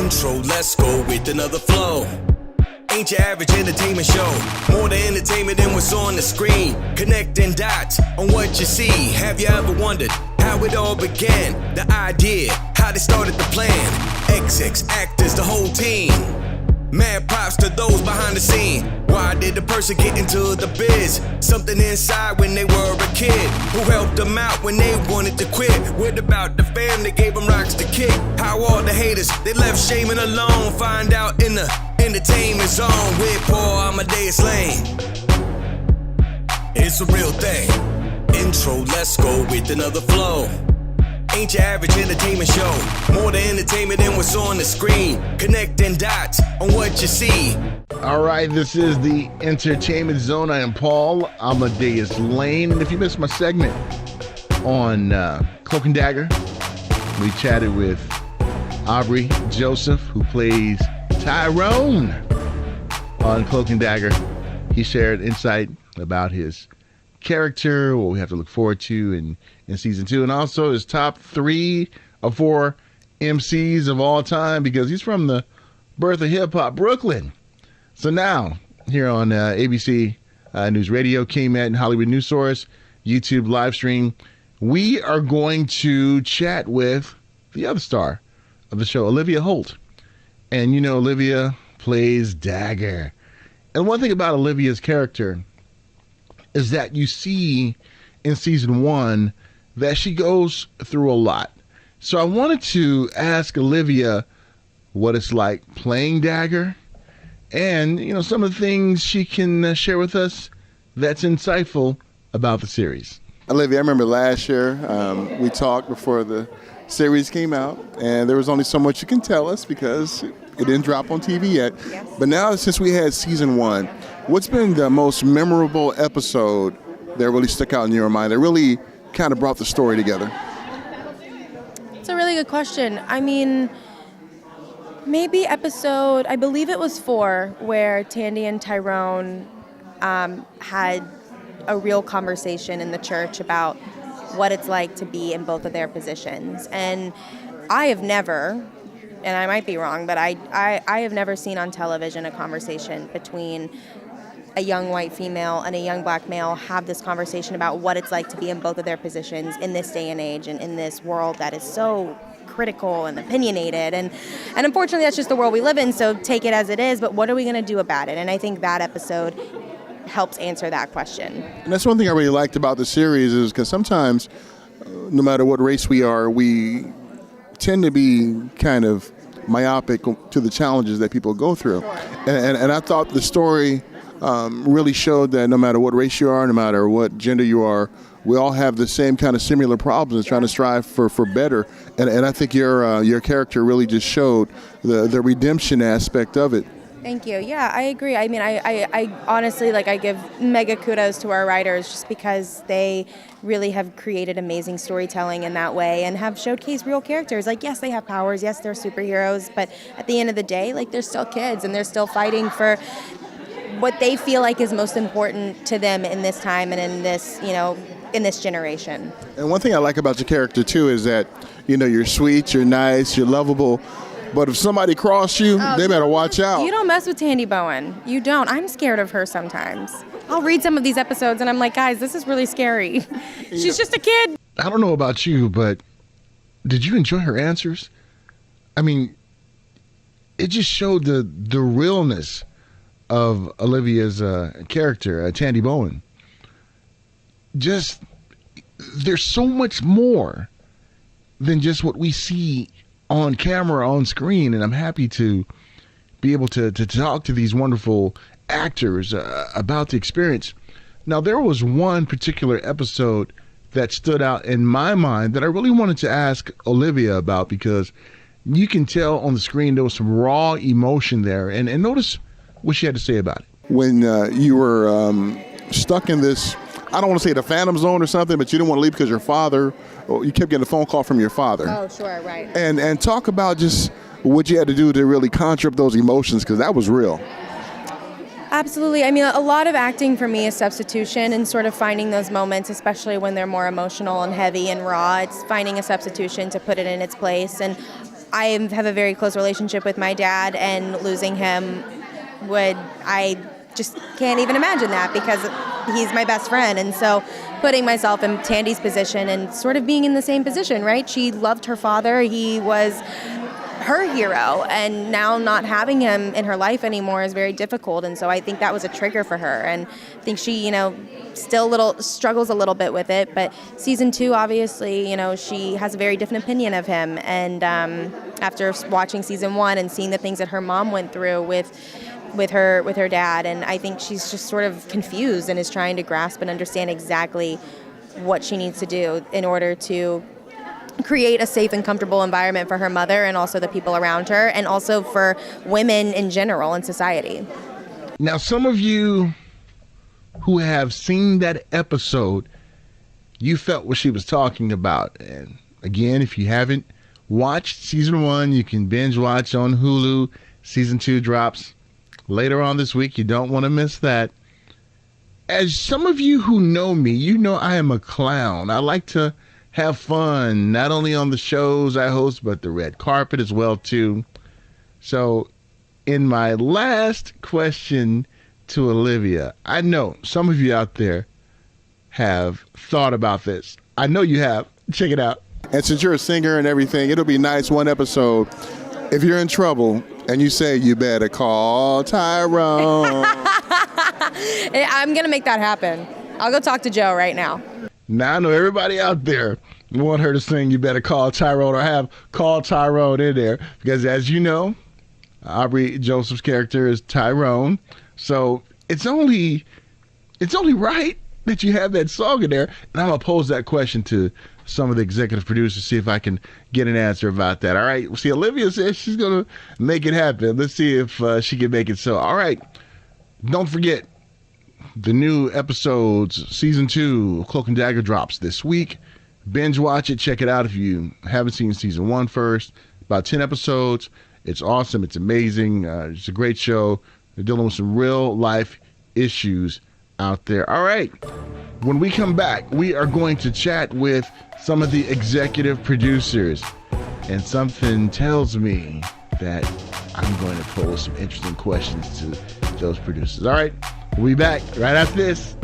Intro, let's go with another flow. Ain't your average entertainment show. More than entertainment than what's on the screen. Connecting dots on what you see. Have you ever wondered how it all began? The idea, how they started the plan. Execs, actors, the whole team. Mad props to those behind the scene. Why did the person get into the biz? Something inside when they were a kid. Who helped them out when they wanted to quit? What about the fam that gave them rocks to kick? How all the haters, they left shaming alone. Find out in the entertainment zone with Paul Amadeus Lane. It's a real thing. Intro, let's go with another flow. Ain't your average entertainment show. More than entertainment than what's on the screen. Connecting dots on what you see. All right, this is the Entertainment Zone. I am Paul Amadeus Lane. And if you missed my segment on Cloak Dagger, we chatted with Aubrey Joseph, who plays Tyrone on Cloak Dagger. He shared insight about his character, what we have to look forward to in season 2, and also his top 3 or 4 MCs of all time, because he's from the birth of hip-hop, Brooklyn. So now, here on ABC News Radio, KMET, and Hollywood News Source, YouTube live stream, we are going to chat with the other star of the show, Olivia Holt. And you know, Olivia plays Dagger. And one thing about Olivia's character is that you see in season 1 that she goes through a lot. So I wanted to ask Olivia what it's like playing Dagger, and you know, some of the things she can share with us that's insightful about the series. Olivia, I remember last year we talked before the series came out, and there was only so much you can tell us because it didn't drop on TV yet. Yes. But now, since we had season 1, what's been the most memorable episode that really stuck out in your mind, that really kind of brought the story together? It's a really good question. I mean, maybe episode, I believe it was 4, where Tandy and Tyrone had a real conversation in the church about what it's like to be in both of their positions. And I have never, and I might be wrong, but I have never seen on television a conversation between a young white female and a young black male have this conversation about what it's like to be in both of their positions in this day and age and in this world that is so critical and opinionated. And unfortunately, that's just the world we live in, so take it as it is, but what are we going to do about it? And I think that episode helps answer that question. And that's one thing I really liked about the series, is because sometimes, no matter what race we are, we tend to be kind of myopic to the challenges that people go through. And I thought the story really showed that no matter what race you are, no matter what gender you are, we all have the same kind of similar problems and trying to strive for better. And I think your character really just showed the redemption aspect of it. Thank you. Yeah, I agree. I mean, I honestly, I give mega kudos to our writers just because they really have created amazing storytelling in that way and have showcased real characters. Yes, they have powers. Yes, they're superheroes. But at the end of the day, they're still kids and they're still fighting for what they feel like is most important to them in this time and in this, in this generation. And one thing I like about your character, too, is that, you're sweet, you're nice, you're lovable. But if somebody crossed you, they better watch out. You don't mess with Tandy Bowen. You don't. I'm scared of her sometimes. I'll read some of these episodes and I'm like, guys, this is really scary. She's just a kid. I don't know about you, but did you enjoy her answers? I mean, it just showed the realness of Olivia's character, Tandy Bowen. Just, there's so much more than just what we see on camera, on screen, and I'm happy to be able to talk to these wonderful actors about the experience. Now, there was one particular episode that stood out in my mind that I really wanted to ask Olivia about, because you can tell on the screen there was some raw emotion there, and notice what she had to say about it. When you were stuck in this, I don't want to say the phantom zone or something, but you didn't want to leave because you kept getting a phone call from your father. Oh, sure, right. And talk about just what you had to do to really conjure up those emotions, because that was real. Absolutely. I mean, a lot of acting for me is substitution and sort of finding those moments, especially when they're more emotional and heavy and raw. It's finding a substitution to put it in its place. And I have a very close relationship with my dad, and losing him I just can't even imagine that, because he's my best friend. And so putting myself in Tandy's position and sort of being in the same position, right? She loved her father. He was her hero, and now not having him in her life anymore is very difficult. And so I think that was a trigger for her, and I think she, still struggles a little bit with it. But season 2, obviously, she has a very different opinion of him. And after watching season 1 and seeing the things that her mom went through with her dad, and I think she's just sort of confused and is trying to grasp and understand exactly what she needs to do in order to create a safe and comfortable environment for her mother and also the people around her, and also for women in general in society. Now, some of you who have seen that episode, you felt what she was talking about. And again, if you haven't watched season 1, you can binge watch on Hulu. Season 2 drops later on this week. You don't want to miss that. As some of you who know me, you know I am a clown. I like to have fun, not only on the shows I host, but the red carpet as well, too. So in my last question to Olivia, I know some of you out there have thought about this. I know you have. Check it out. And since you're a singer and everything, it'll be nice one episode. If you're in trouble and you say, you better call Tyrone. I'm going to make that happen. I'll go talk to Joe right now. Now I know everybody out there want her to sing You Better Call Tyrone, or have Call Tyrone in there, because as you know, Aubrey Joseph's character is Tyrone. So it's only right that you have that song in there. And I'm going to pose that question to some of the executive producers, see if I can get an answer about that. All right. See, Olivia says she's going to make it happen. Let's see if she can make it so. All right. Don't forget, the new episodes, season 2 of Cloak and Dagger drops this week. Binge watch it. Check it out if you haven't seen season 1 first. About 10 episodes. It's awesome. It's amazing. It's a great show. They're dealing with some real life issues out there. All right. When we come back, we are going to chat with some of the executive producers. And something tells me that I'm going to pose some interesting questions to those producers. All right. We'll be back right after this.